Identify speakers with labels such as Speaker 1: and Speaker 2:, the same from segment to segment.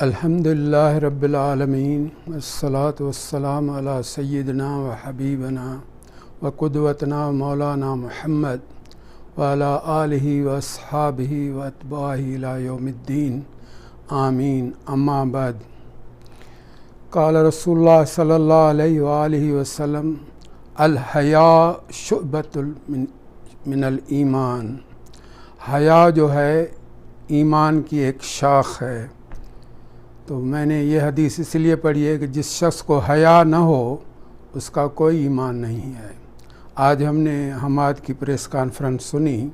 Speaker 1: अल्हम्दुलिल्लाह रब्बिल आलमीन वस्सलातु वस्सलामु अला सय्यिदिना व हबीबना व क़ुदवतना मौलाना मुहम्मद व अला आलिहि व अस्हाबिहि व अत्बाइहि इला यौमिद्दीन आमीन। अम्मा बाद। क़ाल रसूलुल्लाह सल्लल्लाहु अलैहि व आलिहि वसल्लम अल हया शुअबतुल मिनल ईमान। हया जो है ईमान की एक शाख है। तो मैंने ये हदीस इसलिए पढ़ी है कि जिस शख्स को हया न हो उसका कोई ईमान नहीं है। आज हमने हमाद की प्रेस कॉन्फ्रेंस सुनी।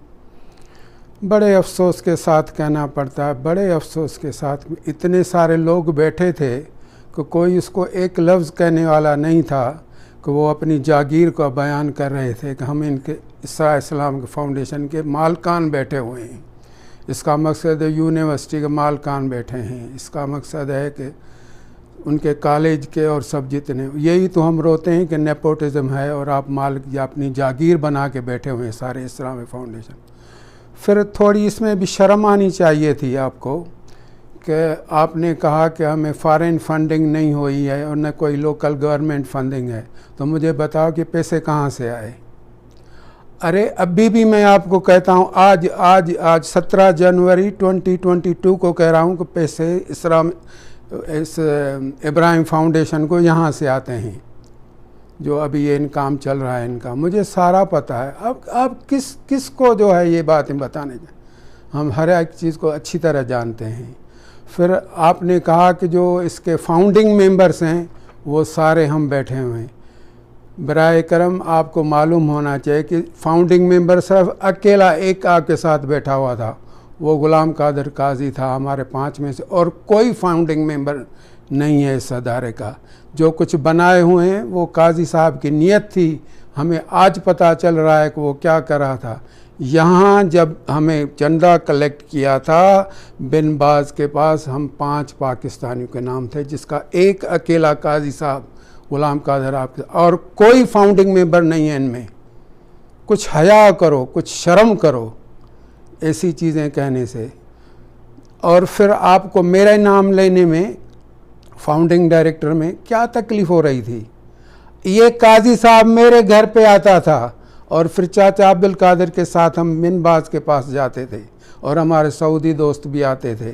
Speaker 1: बड़े अफसोस के साथ कहना पड़ता है, बड़े अफसोस के साथ इतने सारे लोग बैठे थे कि कोई उसको एक लफ्ज़ कहने वाला नहीं था कि वो अपनी जागीर का बयान कर रहे थे कि हम इनके इस्लाम के फाउंडेशन के मालकान बैठे हुए हैं। इसका मकसद है यूनिवर्सिटी के मालकान बैठे हैं। इसका मकसद है कि उनके कॉलेज के और सब जितने, यही तो हम रोते हैं कि नेपोटिज़म है और आप मालिक या अपनी जागीर बना के बैठे हुए हैं सारे इस्लामी फाउंडेशन। फिर थोड़ी इसमें भी शर्म आनी चाहिए थी आपको कि आपने कहा कि हमें फॉरेन फंडिंग नहीं हुई है और न कोई लोकल गवर्नमेंट फंडिंग है, तो मुझे बताओ कि पैसे कहाँ से आए। अरे अभी भी मैं आपको कहता हूँ, आज 17 जनवरी 2022 को कह रहा हूँ कि पैसे इस इब्राहिम फाउंडेशन को यहाँ से आते हैं, जो अभी ये काम चल रहा है इनका, मुझे सारा पता है। अब किस को जो है ये बातें बताने का, हम हर एक चीज़ को अच्छी तरह जानते हैं। फिर आपने कहा कि जो इसके फाउंडिंग मेंबर्स हैं वो सारे हम बैठे हुए हैं। बराए करम आपको मालूम होना चाहिए कि फाउंडिंग मेंबर सिर्फ अकेला एक आपके साथ बैठा हुआ था, वो गुलाम कादर काजी था हमारे 5 में से, और कोई फाउंडिंग मेंबर नहीं है इस अदारे का। जो कुछ बनाए हुए हैं वो काजी साहब की नीयत थी। हमें आज पता चल रहा है कि वो क्या कर रहा था। यहाँ जब हमें चंदा कलेक्ट किया था बिन बाज के पास, हम 5 पाकिस्तानियों के नाम थे, जिसका एक अकेला काजी साहब गुलाम कादर आपके, और कोई फाउंडिंग मेंबर नहीं है इनमें। कुछ हया करो, कुछ शर्म करो ऐसी चीज़ें कहने से। और फिर आपको मेरा नाम लेने में फाउंडिंग डायरेक्टर में क्या तकलीफ़ हो रही थी। ये काजी साहब मेरे घर पे आता था और फिर चाचा अब्दुल कादिर के साथ हम बिन बाज के पास जाते थे और हमारे सऊदी दोस्त भी आते थे।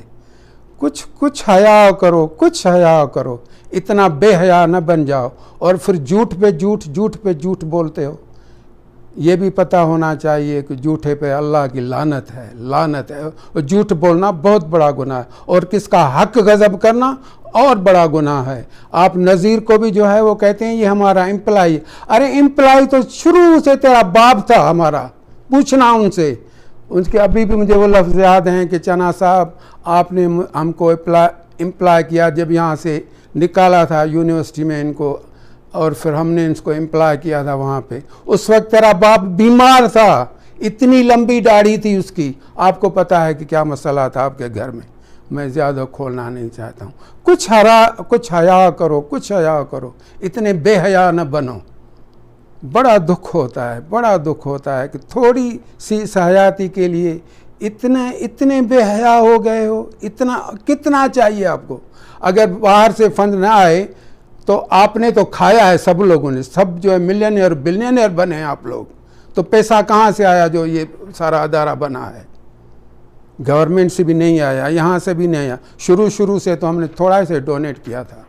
Speaker 1: कुछ हया करो, कुछ हया करो, इतना बेहया न बन जाओ और फिर झूठ पे झूठ बोलते हो। ये भी पता होना चाहिए कि झूठे पे अल्लाह की लानत है। और झूठ बोलना बहुत बड़ा गुनाह है और किसका हक गज़ब करना और बड़ा गुनाह है। आप नज़ीर को भी जो है वो कहते हैं ये हमारा एम्प्लाई। अरे एम्प्लाई तो शुरू से तेरा बाप था हमारा, पूछना उनसे। उनके अभी भी मुझे वो लफ्ज़ याद हैं कि चना साहब आपने हमको एम्प्लॉय किया जब यहाँ से निकाला था यूनिवर्सिटी में इनको, और फिर हमने इसको एम्प्लॉय किया था वहाँ पे। उस वक्त तेरा बाप बीमार था, इतनी लंबी दाढ़ी थी उसकी। आपको पता है कि क्या मसला था आपके घर में। मैं ज़्यादा खोलना नहीं चाहता हूँ। कुछ हया करो, इतने बेहया न बनो। बड़ा दुख होता है कि थोड़ी सी सहायती के लिए इतने बेहया हो गए हो। इतना कितना चाहिए आपको। अगर बाहर से फंड ना आए तो आपने तो खाया है, सब लोगों ने, सब जो है मिलियनियर बिलियनियर बने हैं आप लोग। तो पैसा कहाँ से आया जो ये सारा अदारा बना है? गवर्नमेंट से भी नहीं आया, यहाँ से भी नहीं आया। शुरू से तो हमने थोड़ा से डोनेट किया था।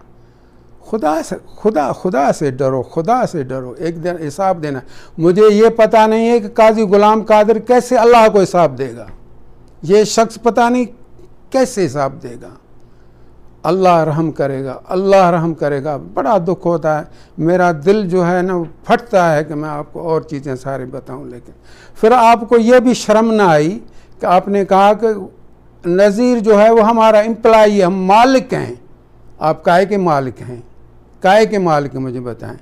Speaker 1: खुदा से डरो, एक दिन हिसाब देना। मुझे ये पता नहीं है कि काजी गुलाम कादिर कैसे अल्लाह को हिसाब देगा। ये शख्स पता नहीं कैसे हिसाब देगा। अल्लाह रहम करेगा। बड़ा दुख होता है, मेरा दिल जो है ना फटता है कि मैं आपको और चीज़ें सारी बताऊं। लेकिन फिर आपको ये भी शर्म ना आई कि आपने कहा कि नज़ीर जो है वो हमारा एम्प्लॉई है, हम मालिक हैं। आप काहे के मालिक हैं? मुझे बताएं।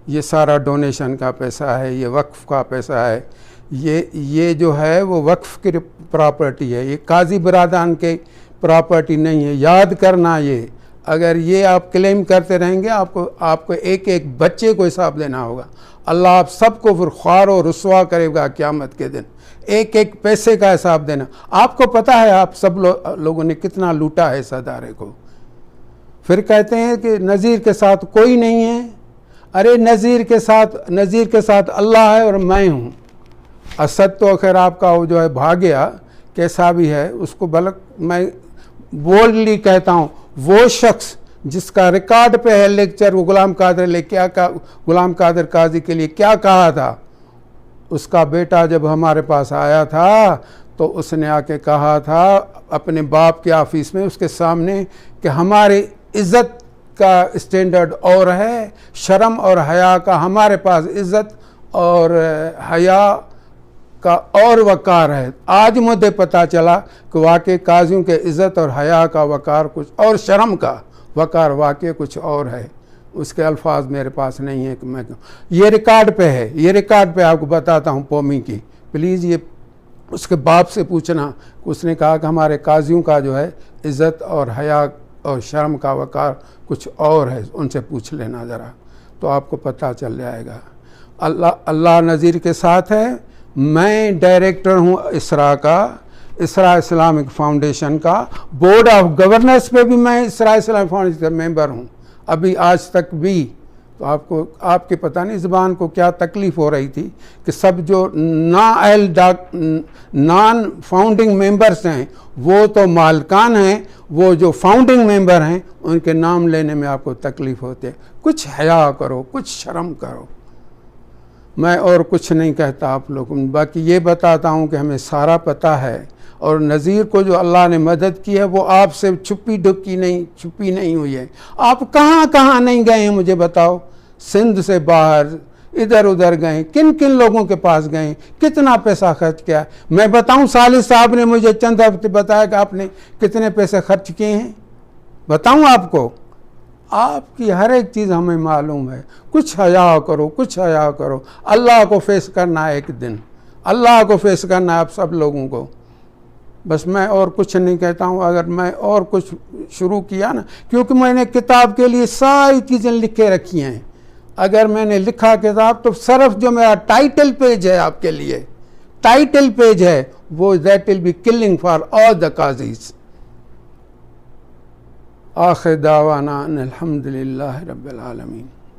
Speaker 1: ये सारा डोनेशन का पैसा है, ये वक्फ़ का पैसा है, ये जो है वो वक्फ़ की प्रॉपर्टी है, ये काजी बरादान के प्रॉपर्टी नहीं है। याद करना ये, अगर ये आप क्लेम करते रहेंगे आपको एक बच्चे को हिसाब देना होगा। अल्लाह आप सबको फिर ख्वार और रुस्वा करेगा क़यामत के दिन। एक पैसे का हिसाब देना। आपको पता है आप सब लोगों ने कितना लूटा है इस अदारे को। फिर कहते हैं कि नज़ीर के साथ कोई नहीं है। अरे नज़ीर के साथ अल्लाह है और मैं हूँ। असद तो खैर आपका वो जो है भाग गया, कैसा भी है उसको बल्कि मैं बोल्डली कहता हूँ, वो शख्स जिसका रिकॉर्ड पे है लेक्चर वो गुलाम कादिर काजी के लिए क्या कहा था, उसका बेटा जब हमारे पास आया था तो उसने आके कहा था अपने बाप के ऑफिस में उसके सामने कि हमारी इज़्ज़त का स्टैंडर्ड और है, शर्म और हया का हमारे पास इज़्ज़त और हया का और वक़ार है। आज मुझे पता चला कि वाकई काजियों के इज़्ज़त और हया का वक़ार कुछ और, शर्म का वक़ार वाकई कुछ और है। उसके अल्फाज मेरे पास नहीं है कि मैं ये रिकॉर्ड पे है, ये रिकॉर्ड पे आपको बताता हूँ पौमी की। प्लीज़ ये उसके बाप से पूछना, उसने कहा कि हमारे काजियों का जो है इज़्ज़त और हया और शर्म का वक़ार कुछ और है, उनसे पूछ लेना ज़रा, तो आपको पता चल जाएगा। अल्लाह नज़ीर के साथ है। मैं डायरेक्टर हूँ इसरा इस्लामिक फाउंडेशन का, बोर्ड ऑफ गवर्नेंस पे भी मैं इसरा इस्लामिक फाउंडेशन का मेंबर हूँ अभी आज तक भी। तो आपको आपके पता नहीं ज़बान को क्या तकलीफ़ हो रही थी कि सब जो नॉन फाउंडिंग मेंबर्स हैं वो तो मालकान हैं, वो जो फाउंडिंग मेंबर हैं उनके नाम लेने में आपको तकलीफ़ होती है। कुछ हया करो, कुछ शर्म करो। मैं और कुछ नहीं कहता आप लोगों को, बाकी ये बताता हूँ कि हमें सारा पता है। और नज़ीर को जो अल्लाह ने मदद की है वो आपसे छुपी नहीं हुई है। आप कहाँ कहाँ नहीं गए हैं मुझे बताओ। सिंध से बाहर इधर उधर गए, किन किन लोगों के पास गए, कितना पैसा खर्च किया। मैं बताऊं, सालिद साहब ने मुझे चंद हफ्ते बताया कि आपने कितने पैसे खर्च किए हैं। बताऊं आपको, आपकी हर एक चीज़ हमें मालूम है। कुछ हया करो, कुछ हया करो। अल्लाह को फेस करना है, एक दिन अल्लाह को फेस करना है आप सब लोगों को। बस मैं और कुछ नहीं कहता हूँ। अगर मैं और कुछ शुरू किया ना, क्योंकि मैंने किताब के लिए सारी चीज़ें लिख के रखी हैं। अगर मैंने लिखा किताब तो सिर्फ जो मेरा टाइटल पेज है आपके लिए, टाइटल पेज है वो, that will be killing for all the causes. आखिर दावाना अल्हम्दुलिल्लाह रब्बिल आलमीन।